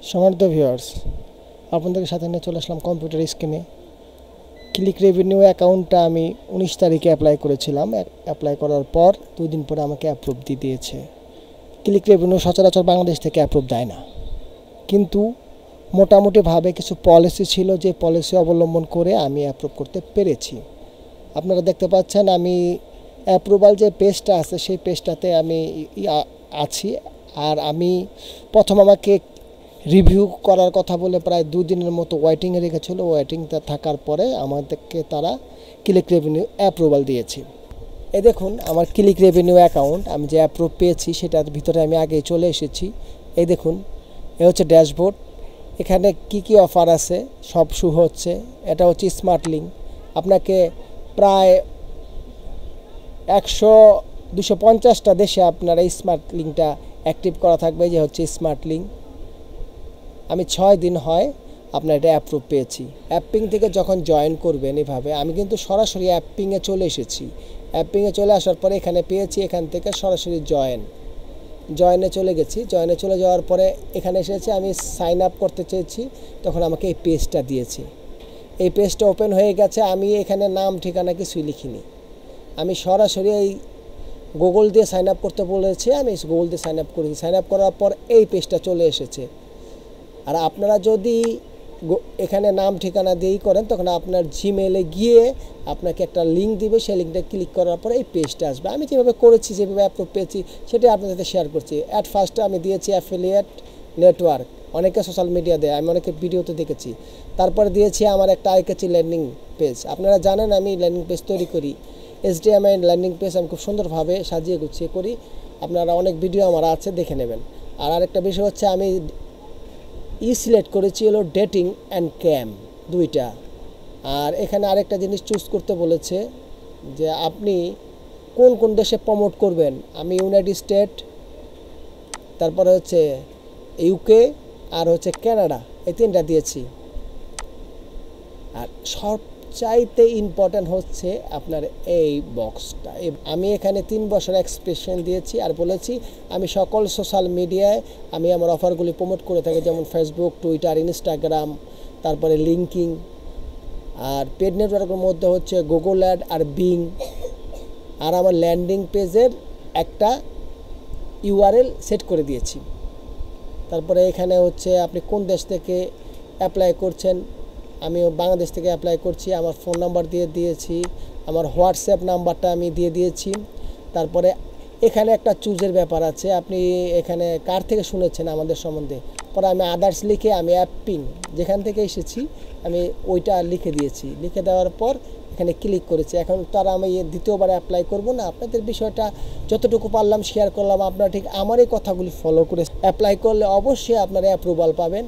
সম্মানিত ভিউয়ার্স, আপনাদের সাথে নিয়ে চলে আসলাম কম্পিউটার স্ক্রিনে। ক্লিক রেভিনিউ অ্যাকাউন্টটা আমি 19 তারিখে অ্যাপ্লাই করেছিলাম। অ্যাপ্লাই করার পর 2 দিন পরে আমাকে অ্যাপ্রুভ দিয়ে দিয়েছে। ক্লিক রেভিনিউ সচরাচর বাংলাদেশ থেকে অ্যাপ্রুভ দেয় না, কিন্তু মোটামুটিভাবে কিছু পলিসি ছিল, যে পলিসি অবলম্বন করে আমি অ্যাপ্রুভ করতে পেরেছি। আপনারা দেখতে পাচ্ছেন আমি অ্যাপ্রুভাল যে পেজটা আছে সেই পেজটাতে আমি আছি। আর আমি প্রথম আমাকে রিভিউ করার কথা বলে প্রায় 2 দিনের মতো ওয়েটিংয়ে রেখেছিল। ওয়েটিংটা থাকার পরে আমাদেরকে তারা ক্লিক রেভিনিউ অ্যাপ্রুভাল দিয়েছে। এই দেখুন আমার ক্লিক রেভিনিউ অ্যাকাউন্ট, আমি যে অ্যাপ্রুভ পেয়েছি সেটার ভিতরে আমি আগেই চলে এসেছি। এই দেখুন, এ হচ্ছে ড্যাশবোর্ড। এখানে কি কি অফার আছে সব শো হচ্ছে। এটা হচ্ছে স্মার্ট লিঙ্ক। আপনাকে প্রায় 250টা দেশে আপনার এই স্মার্ট লিঙ্কটা অ্যাক্টিভ করা থাকবে। যে হচ্ছে স্মার্ট লিঙ্ক। আমি 6 দিন হয় আপনার এটা অ্যাপ্রুভ পেয়েছি। অ্যাপিং থেকে যখন জয়েন করবেন এভাবে, আমি কিন্তু সরাসরি অ্যাপিংয়ে চলে এসেছি। অ্যাপিংয়ে চলে আসার পরে এখানে পেয়েছি, এখান থেকে সরাসরি জয়েনে চলে গেছি। জয়েনে চলে যাওয়ার পরে এখানে এসেছে, আমি সাইন আপ করতে চেয়েছি, তখন আমাকে এই পেজটা দিয়েছে। এই পেজটা ওপেন হয়ে গেছে। আমি এখানে নাম ঠিকানা কিছুই লিখিনি, আমি সরাসরি এই গুগল দিয়ে সাইন আপ করতে বলেছি। আমি গুগল দিয়ে সাইন আপ করেছি। সাইন আপ করার পর এই পেজটা চলে এসেছে। আর আপনারা যদি এখানে নাম ঠিকানা দিয়েই করেন, তখন আপনার জিমেলে গিয়ে আপনাকে একটা লিঙ্ক দিবে। সেই লিঙ্কটা ক্লিক করার পরে এই পেজটা আসবে। আমি যেভাবে করেছি, যেভাবে অ্যাপ্রুভ পেয়েছি, সেটাই আপনাদের সাথে শেয়ার করছি। অ্যাট ফার্স্টে আমি দিয়েছি অ্যাফিলিয়েট নেটওয়ার্ক, অনেকে সোশ্যাল মিডিয়া দেয়, আমি অনেকে ভিডিওতে দেখেছি। তারপরে দিয়েছি আমার একটা আইকাচি ল্যান্ডিং পেজ। আপনারা জানেন আমি ল্যান্ডিং পেজ তৈরি করি। HTML ল্যান্ডিং পেজ আমি খুব সুন্দরভাবে সাজিয়ে গুছিয়ে করি। আপনারা অনেক ভিডিও আমার আছে, দেখে নেবেন। আর আরেকটা বিষয় হচ্ছে আমি সিলেক্ট করেছি হলো ডেটিং অ্যান্ড ক্যাম, দুইটা। আর এখানে আরেকটা জিনিস চুজ করতে বলেছে যে আপনি কোন কোন দেশে প্রমোট করবেন। আমি ইউনাইটেড স্টেট, তারপরে হচ্ছে UK, আর হচ্ছে কানাডা, এই 3টা দিয়েছি। আর সবচাইতে ইম্পর্ট্যান্ট হচ্ছে আপনার এই বক্সটা। আমি এখানে 3 বছর এক্সপ্রেশন দিয়েছি আর বলেছি আমি সকল সোশ্যাল মিডিয়ায় আমি আমার অফারগুলি প্রমোট করে থাকি, যেমন ফেসবুক, টুইটার, ইনস্টাগ্রাম, তারপরে লিঙ্কিং। আর পেড নেটওয়ার্কের মধ্যে হচ্ছে গুগল অ্যাড আর বিং। আর আমার ল্যান্ডিং পেজের একটা URL সেট করে দিয়েছি। তারপরে এখানে হচ্ছে আপনি কোন দেশ থেকে অ্যাপ্লাই করছেন। আমি বাংলাদেশ থেকে অ্যাপ্লাই করছি। আমার ফোন নাম্বার দিয়ে দিয়েছি, আমার হোয়াটসঅ্যাপ নাম্বারটা আমি দিয়ে দিয়েছি। তারপরে এখানে একটা চুজের ব্যাপার আছে, আপনি এখানে কার থেকে শুনেছেন আমাদের সম্বন্ধে। পরে আমি আদার্স লিখে আমি অ্যাপিং যেখান থেকে এসেছি আমি ওইটা লিখে দিয়েছি। লিখে দেওয়ার পর এখানে ক্লিক করেছি। এখন তার আমি দ্বিতীয়বার অ্যাপ্লাই করব না। আপনাদের বিষয়টা যতটুকু পারলাম শেয়ার করলাম। আপনারা ঠিক আমার এই কথাগুলি ফলো করে অ্যাপ্লাই করলে অবশ্যই আপনারা অ্যাপ্রুভাল পাবেন।